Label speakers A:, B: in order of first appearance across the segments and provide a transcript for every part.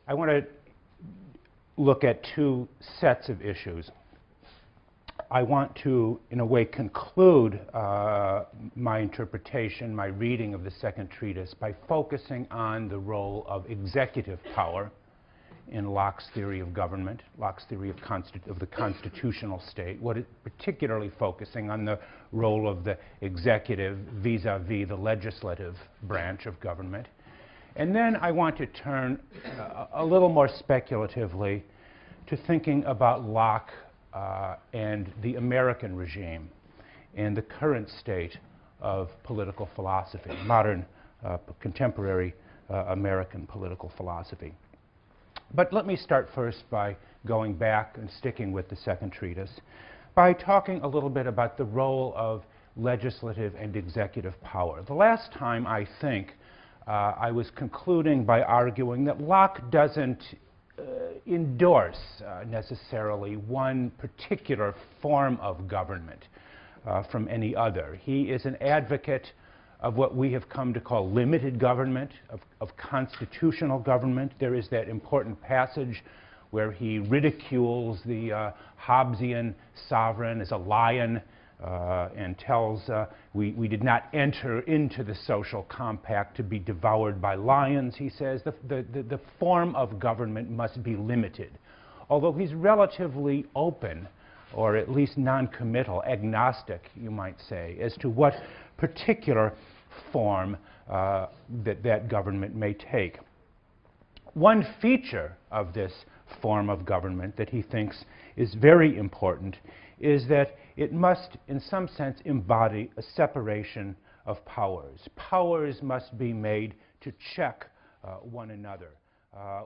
A: I want to look at two sets of issues. I want to, in a way, conclude my interpretation, my reading of the second treatise by focusing on the role of executive power in Locke's theory of government, Locke's theory of the constitutional state, particularly focusing on the role of the executive vis-a-vis the legislative branch of government. And then I want to turn a little more speculatively to thinking about Locke and the American regime and the current state of political philosophy, modern, contemporary American political philosophy. But let me start first by going back and sticking with the second treatise by talking a little bit about the role of legislative and executive power. The last time, I think, I was concluding by arguing that Locke doesn't endorse necessarily one particular form of government from any other. He is an advocate of what we have come to call limited government, of constitutional government. There is that important passage where he ridicules the Hobbesian sovereign as a lion and tells we did not enter into the social compact to be devoured by lions. He says the form of government must be limited. Although he's relatively open, or at least non-committal, agnostic, you might say, as to what particular form that government may take. One feature of this form of government that he thinks is very important is that it must, in some sense, embody a separation of powers. Powers must be made to check one another.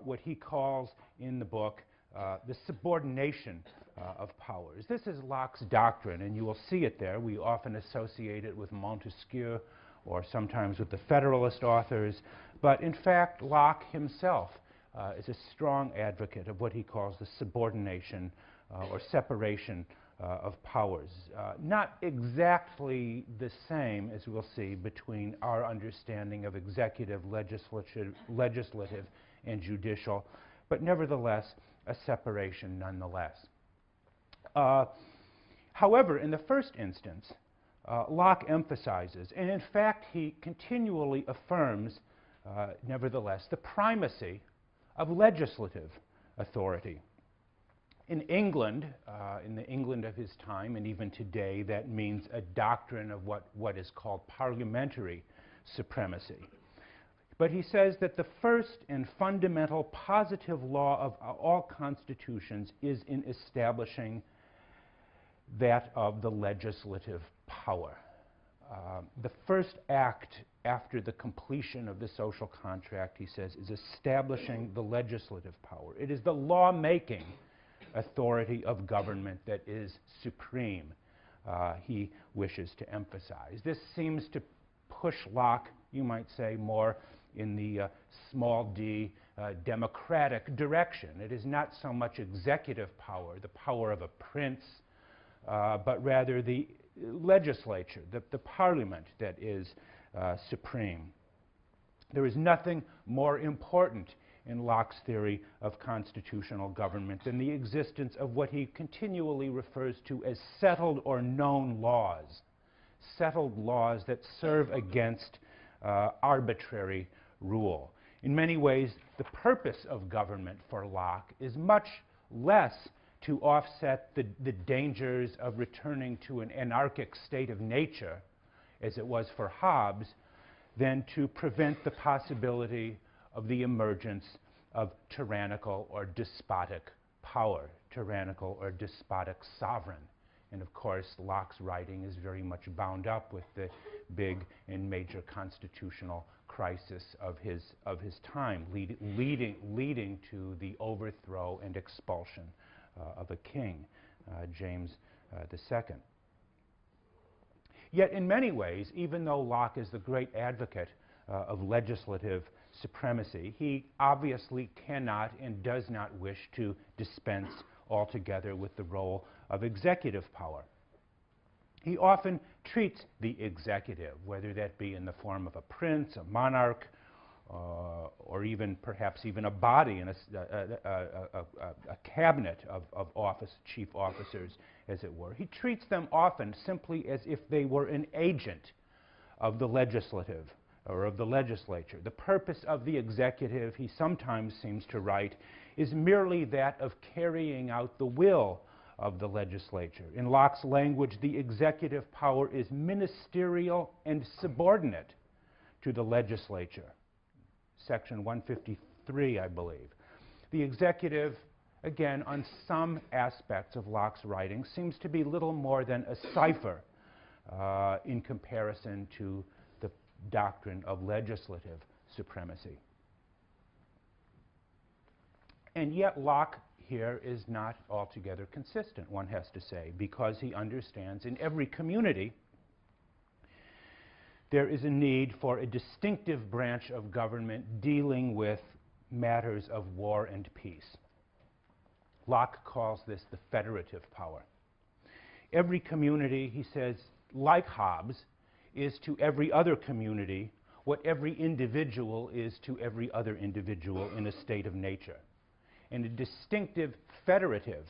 A: What he calls in the book the subordination of powers. This is Locke's doctrine, and you will see it there. We often associate it with Montesquieu or sometimes with the Federalist authors. But in fact, Locke himself is a strong advocate of what he calls the subordination or separation of powers. Not exactly the same, as we'll see, between our understanding of executive, legislative, and judicial, but nevertheless, a separation nonetheless. However, in the first instance, Locke emphasizes, and in fact he continually affirms, nevertheless, the primacy of legislative authority. In England, in the England of his time, and even today, that means a doctrine of what is called parliamentary supremacy. But he says that the first and fundamental positive law of all constitutions is in establishing that of the legislative power. The first act after the completion of the social contract, he says, is establishing the legislative power. It is the law-making authority of government that is supreme, he wishes to emphasize. This seems to push Locke, you might say, more in the small d democratic direction. It is not so much executive power, the power of a prince, but rather the legislature, the parliament that is supreme. There is nothing more important in Locke's theory of constitutional government than the existence of what he continually refers to as settled or known laws that serve against arbitrary rule. In many ways, the purpose of government for Locke is much less to offset the dangers of returning to an anarchic state of nature, as it was for Hobbes, than to prevent the possibility of the emergence of tyrannical or despotic power, tyrannical or despotic sovereign. And of course, Locke's writing is very much bound up with the big and major constitutional crisis of his time, leading to the overthrow and expulsion of a king, James II. Yet in many ways, even though Locke is the great advocate of legislative supremacy, he obviously cannot and does not wish to dispense altogether with the role of executive power. He often treats the executive, whether that be in the form of a prince, a monarch, or even perhaps even a body and a cabinet of chief officers, as it were. He treats them often simply as if they were an agent of the legislative or of the legislature. The purpose of the executive, he sometimes seems to write, is merely that of carrying out the will of the legislature. In Locke's language, the executive power is ministerial and subordinate to the legislature. Section 153, I believe. The executive, again, on some aspects of Locke's writing, seems to be little more than a cipher in comparison to the doctrine of legislative supremacy. And yet Locke here is not altogether consistent, one has to say, because he understands in every community there is a need for a distinctive branch of government dealing with matters of war and peace. Locke calls this the federative power. Every community, he says, like Hobbes, is to every other community what every individual is to every other individual in a state of nature. And a distinctive federative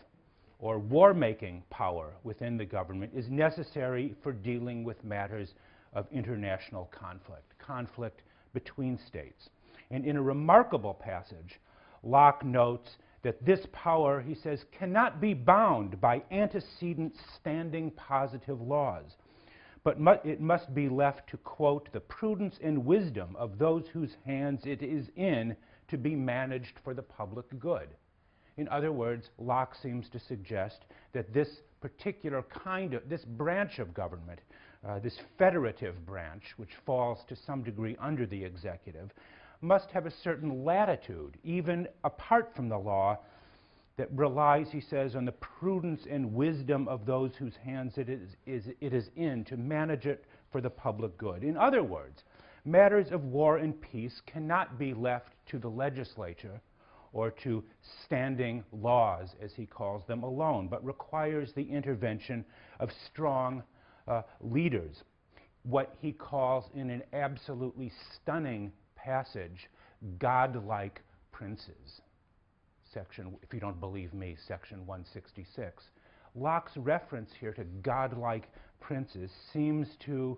A: or war-making power within the government is necessary for dealing with matters of international conflict between states. And in a remarkable passage, Locke notes that this power, he says, cannot be bound by antecedent standing positive laws, but it must be left to, quote, the prudence and wisdom of those whose hands it is in to be managed for the public good. In other words, Locke seems to suggest that this particular this branch of government, this federative branch, which falls to some degree under the executive, must have a certain latitude, even apart from the law, that relies, he says, on the prudence and wisdom of those whose hands it is in to manage it for the public good. In other words, matters of war and peace cannot be left to the legislature or to standing laws, as he calls them, alone, but requires the intervention of strong leaders, what he calls in an absolutely stunning passage, godlike princes. Section, if you don't believe me, section 166. Locke's reference here to godlike princes seems to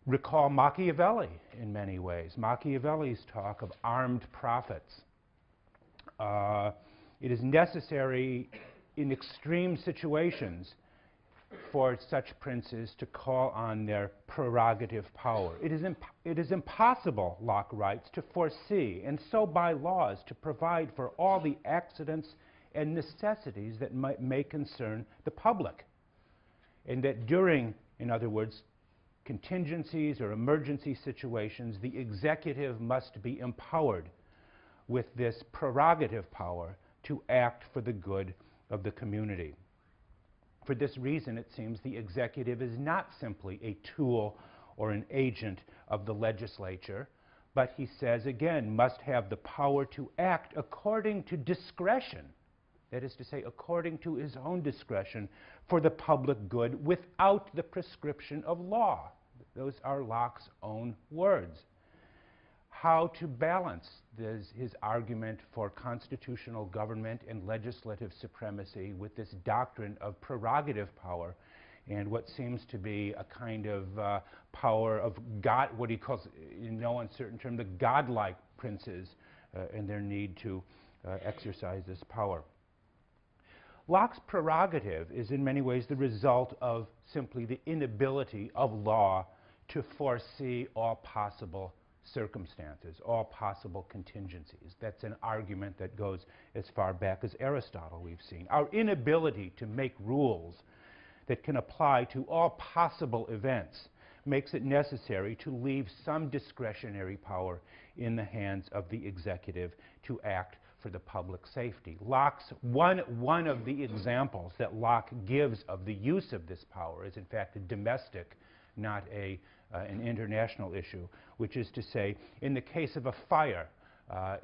A: recall Machiavelli in many ways. Machiavelli's talk of armed prophets. It is necessary in extreme situations for such princes to call on their prerogative power. It is impossible, Locke writes, to foresee, and so by laws to provide for all the accidents and necessities that may concern the public. And that during, in other words, contingencies or emergency situations, the executive must be empowered with this prerogative power to act for the good of the community. For this reason, it seems the executive is not simply a tool or an agent of the legislature, but he says, again, must have the power to act according to discretion, that is to say, according to his own discretion for the public good without the prescription of law. Those are Locke's own words. How to balance his argument for constitutional government and legislative supremacy with this doctrine of prerogative power and what seems to be a kind of power of God, what he calls, in no uncertain term, the godlike princes and their need to exercise this power. Locke's prerogative is in many ways the result of simply the inability of law to foresee all possible circumstances, all possible contingencies. That's an argument that goes as far back as Aristotle, we've seen. Our inability to make rules that can apply to all possible events makes it necessary to leave some discretionary power in the hands of the executive to act for the public safety. Locke's one of the examples that Locke gives of the use of this power is in fact a domestic, not an international issue, which is to say, in the case of a fire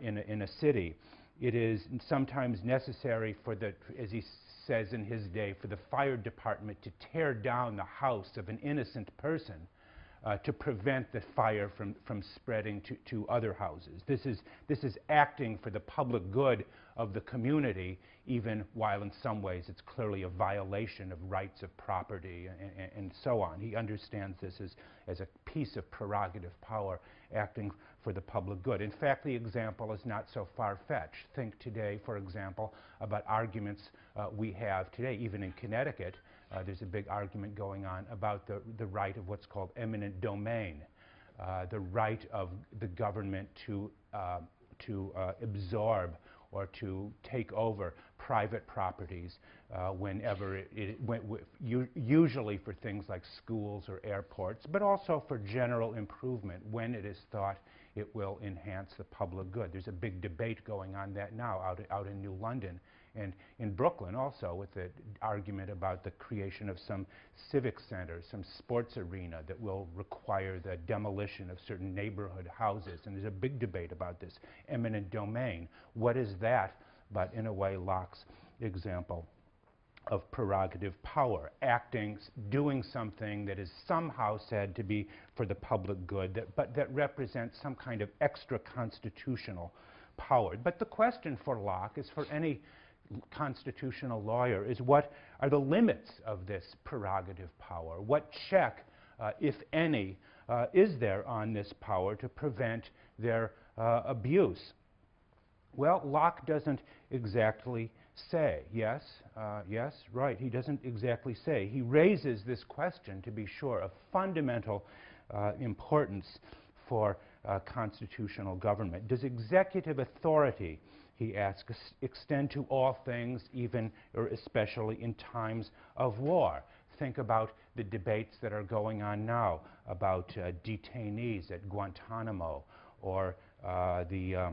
A: in a city, it is sometimes necessary for the, as he says in his day, for the fire department to tear down the house of an innocent person to prevent the fire from spreading to other houses. This is acting for the public good of the community, even while in some ways it's clearly a violation of rights of property and so on. He understands this as a piece of prerogative power acting for the public good. In fact, the example is not so far-fetched. Think today, for example, about arguments we have today, even in Connecticut. There's a big argument going on about the right of what's called eminent domain, the right of the government to absorb or to take over private properties whenever usually for things like schools or airports, but also for general improvement when it is thought it will enhance the public good. There's a big debate going on that now out in New London and in Brooklyn also, with the argument about the creation of some civic center, some sports arena that will require the demolition of certain neighborhood houses. And there's a big debate about this eminent domain. What is that but, in a way, Locke's example of prerogative power, doing something that is somehow said to be for the public good, but that represents some kind of extra constitutional power. But the question for Locke, is for any constitutional lawyer, is what are the limits of this prerogative power? What check, if any, is there on this power to prevent their abuse? Well, Locke doesn't exactly say. Yes, right, he doesn't exactly say. He raises this question, to be sure, of fundamental importance for constitutional government. Does executive authority, he asks, extend to all things, even or especially in times of war? Think about the debates that are going on now about detainees at Guantanamo, or the